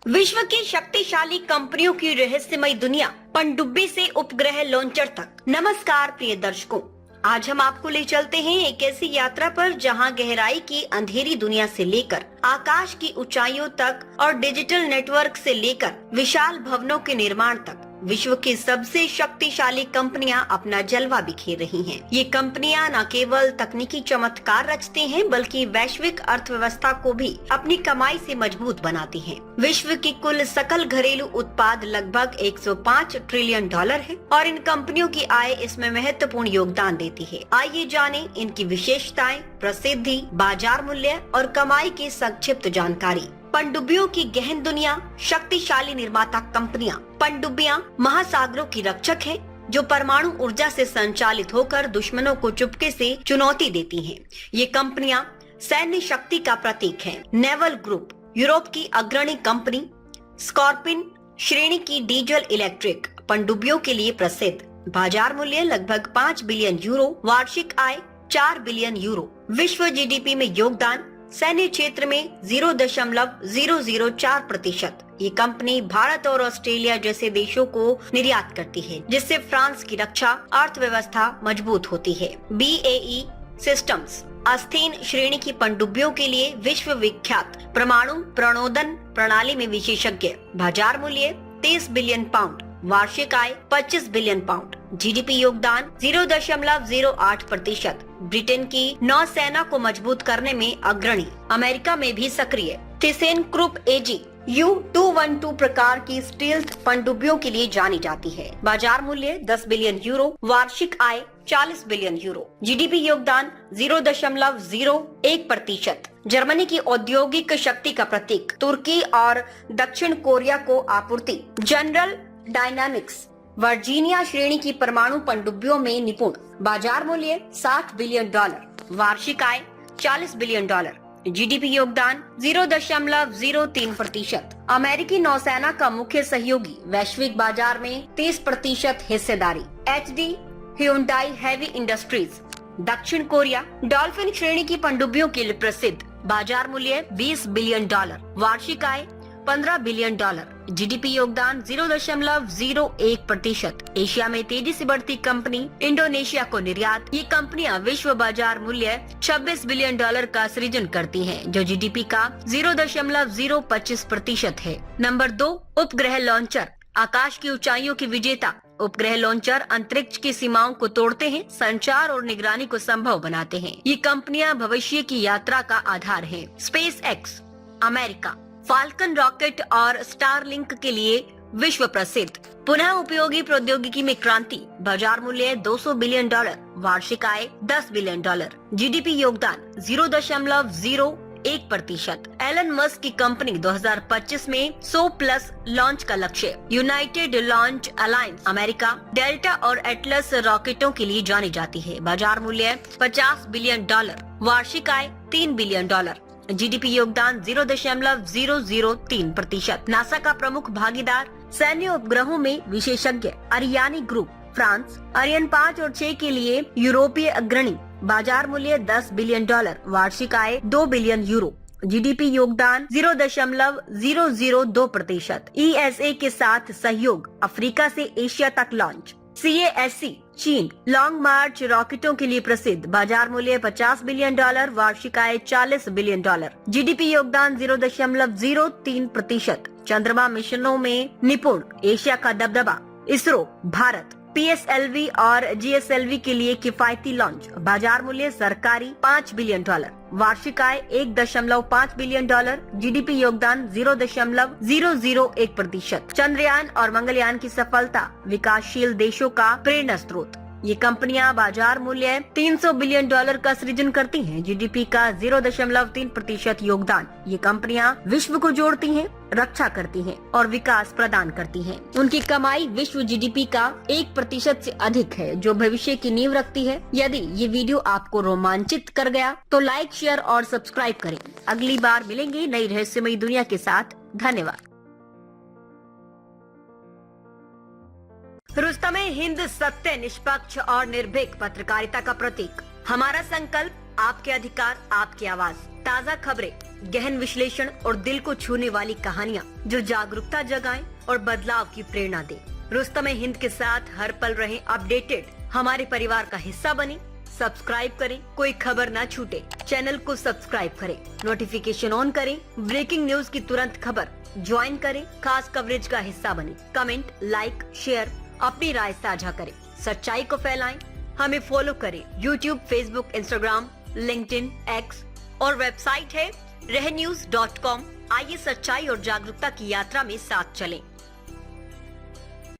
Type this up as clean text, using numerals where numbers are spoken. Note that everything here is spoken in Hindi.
विश्व की शक्तिशाली कंपनियों की रहस्यमय दुनिया, पनडुब्बी से उपग्रह लॉन्चर तक। नमस्कार प्रिय दर्शकों, आज हम आपको ले चलते हैं एक ऐसी यात्रा पर जहां गहराई की अंधेरी दुनिया से लेकर आकाश की ऊंचाइयों तक और डिजिटल नेटवर्क से लेकर विशाल भवनों के निर्माण तक विश्व की सबसे शक्तिशाली कंपनियां अपना जलवा बिखेर रही हैं। ये कंपनियां न केवल तकनीकी चमत्कार रचती हैं, बल्कि वैश्विक अर्थव्यवस्था को भी अपनी कमाई से मजबूत बनाती हैं। विश्व की कुल सकल घरेलू उत्पाद लगभग 105 ट्रिलियन डॉलर है और इन कंपनियों की आय इसमें महत्वपूर्ण योगदान देती है। आइए जानें इनकी विशेषताएं, प्रसिद्धि, बाजार मूल्य और कमाई की संक्षिप्त जानकारी। पनडुब्बियों की गहन दुनिया, शक्तिशाली निर्माता कंपनियां। पनडुब्बियां महासागरों की रक्षक हैं, जो परमाणु ऊर्जा से संचालित होकर दुश्मनों को चुपके से चुनौती देती हैं। ये कंपनियां सैन्य शक्ति का प्रतीक हैं। नेवल ग्रुप यूरोप की अग्रणी कंपनी, स्कॉर्पिन श्रेणी की डीजल इलेक्ट्रिक पनडुब्बियों के लिए प्रसिद्ध। बाजार मूल्य लगभग 5 बिलियन यूरो, वार्षिक आय 4 बिलियन यूरो। विश्व जीडीपी में योगदान सैन्य क्षेत्र में 0.004%। ये कंपनी भारत और ऑस्ट्रेलिया जैसे देशों को निर्यात करती है, जिससे फ्रांस की रक्षा अर्थव्यवस्था मजबूत होती है। BAE सिस्टम्स आस्थीन श्रेणी की पनडुब्बियों के लिए विश्व विख्यात, परमाणु प्रणोदन प्रणाली में विशेषज्ञ। बाजार मूल्य 30 बिलियन पाउंड, वार्षिक आय 25 बिलियन पाउंड। जीडीपी योगदान 0.08%। ब्रिटेन की नौसेना को मजबूत करने में अग्रणी, अमेरिका में भी सक्रिय। थिसेन ग्रुप AG U-212 प्रकार की स्टील्थ पनडुब्बियों के लिए जानी जाती है। बाजार मूल्य 10 बिलियन यूरो, वार्षिक आय 40 बिलियन यूरो। जीडीपी योगदान 0.01%। जर्मनी की औद्योगिक शक्ति का प्रतीक, तुर्की और दक्षिण कोरिया को आपूर्ति। जनरल डायनामिक्स वर्जीनिया श्रेणी की परमाणु पनडुब्बियों में निपुण। बाजार मूल्य 60 बिलियन डॉलर, वार्षिक आय 40 बिलियन डॉलर। जीडीपी योगदान 0.03%। अमेरिकी नौसेना का मुख्य सहयोगी, वैश्विक बाजार में 30% हिस्सेदारी। HD Hyundai हेवी इंडस्ट्रीज दक्षिण कोरिया डॉल्फिन श्रेणी की पनडुब्बियों के लिए प्रसिद्ध। बाजार मूल्य 20 बिलियन डॉलर, वार्षिक आय 15 बिलियन डॉलर। जीडीपी योगदान 0.01%। एशिया में तेजी से बढ़ती कंपनी, इंडोनेशिया को निर्यात। ये कंपनियां विश्व बाजार मूल्य 26 बिलियन डॉलर का सृजन करती हैं, जो जीडीपी का 0.025% है। नंबर 2, उपग्रह लॉन्चर आकाश की ऊंचाइयों की विजेता। उपग्रह लॉन्चर अंतरिक्ष की सीमाओं को तोड़ते हैं, संचार और निगरानी को संभव बनाते हैं। ये कंपनियां भविष्य की यात्रा का आधार हैं। SpaceX अमेरिका फाल्कन रॉकेट और स्टारलिंक के लिए विश्व प्रसिद्ध। पुनः उपयोगी प्रौद्योगिकी में क्रांति। बाजार मूल्य 200 बिलियन डॉलर, वार्षिक आय 10 बिलियन डॉलर। जीडीपी योगदान 0.01%। एलन मस्क की कंपनी 2025 में 100+ लॉन्च का लक्ष्य। United launch alliance America delta और एटलस रॉकेटों के लिए जानी जाती है। बाजार मूल्य 50 बिलियन डॉलर, वार्षिक आय 3 बिलियन डॉलर। जीडीपी योगदान 0.003%। नासा का प्रमुख भागीदार, सैन्य उपग्रहों में विशेषज्ञ। अरियानी ग्रुप फ्रांस अरियन 5 और 6 के लिए यूरोपीय अग्रणी। बाजार मूल्य 10 बिलियन डॉलर, वार्षिक आय 2 बिलियन यूरो। जीडीपी योगदान 0.002%। ESA के साथ सहयोग, अफ्रीका से एशिया तक लॉन्च। CASC चीन लॉन्ग मार्च रॉकेटों के लिए प्रसिद्ध। बाजार मूल्य 50 बिलियन डॉलर, वार्षिक आय 40 बिलियन डॉलर। जीडीपी योगदान 0.03%। चंद्रमा मिशनों में निपुण, एशिया का दबदबा। इसरो भारत PSLV और GSLV के लिए किफायती लॉन्च। बाजार मूल्य सरकारी 5 बिलियन डॉलर, वार्षिक आय 1.5 बिलियन डॉलर। जीडीपी योगदान 0.001%। चंद्रयान और मंगलयान की सफलता, विकासशील देशों का प्रेरणा स्रोत। ये कंपनियां बाजार मूल्य 300 बिलियन डॉलर का सृजन करती हैं। जीडीपी का 0.3% योगदान। ये कंपनियां विश्व को जोड़ती हैं, रक्षा करती हैं और विकास प्रदान करती हैं। उनकी कमाई विश्व जीडीपी का 1% से अधिक है, जो भविष्य की नींव रखती है। यदि ये वीडियो आपको रोमांचित कर गया तो लाइक, शेयर और सब्सक्राइब करें। अगली बार मिलेंगे नई रहस्यमयी दुनिया के साथ। धन्यवाद। रुस्तमे हिंद सत्य, निष्पक्ष और निर्भीक पत्रकारिता का प्रतीक। हमारा संकल्प आपके अधिकार, आपकी आवाज। ताज़ा खबरें, गहन विश्लेषण और दिल को छूने वाली कहानियाँ जो जागरूकता जगाएं और बदलाव की प्रेरणा दे। रुस्तम-ए-हिंद के साथ हर पल रहें अपडेटेड। हमारे परिवार का हिस्सा बने। सब्सक्राइब करें, कोई खबर ना छूटे। चैनल को सब्सक्राइब करें, नोटिफिकेशन ऑन करें, ब्रेकिंग न्यूज की तुरंत खबर ज्वाइन करें, खास कवरेज का हिस्सा बने। कमेंट, लाइक, शेयर, अपनी राय साझा करें, सच्चाई को फैलाएं। हमें फॉलो करें YouTube, Facebook, Instagram, LinkedIn, X और वेबसाइट है रहnews.com। आइए सच्चाई और जागरूकता की यात्रा में साथ चलें।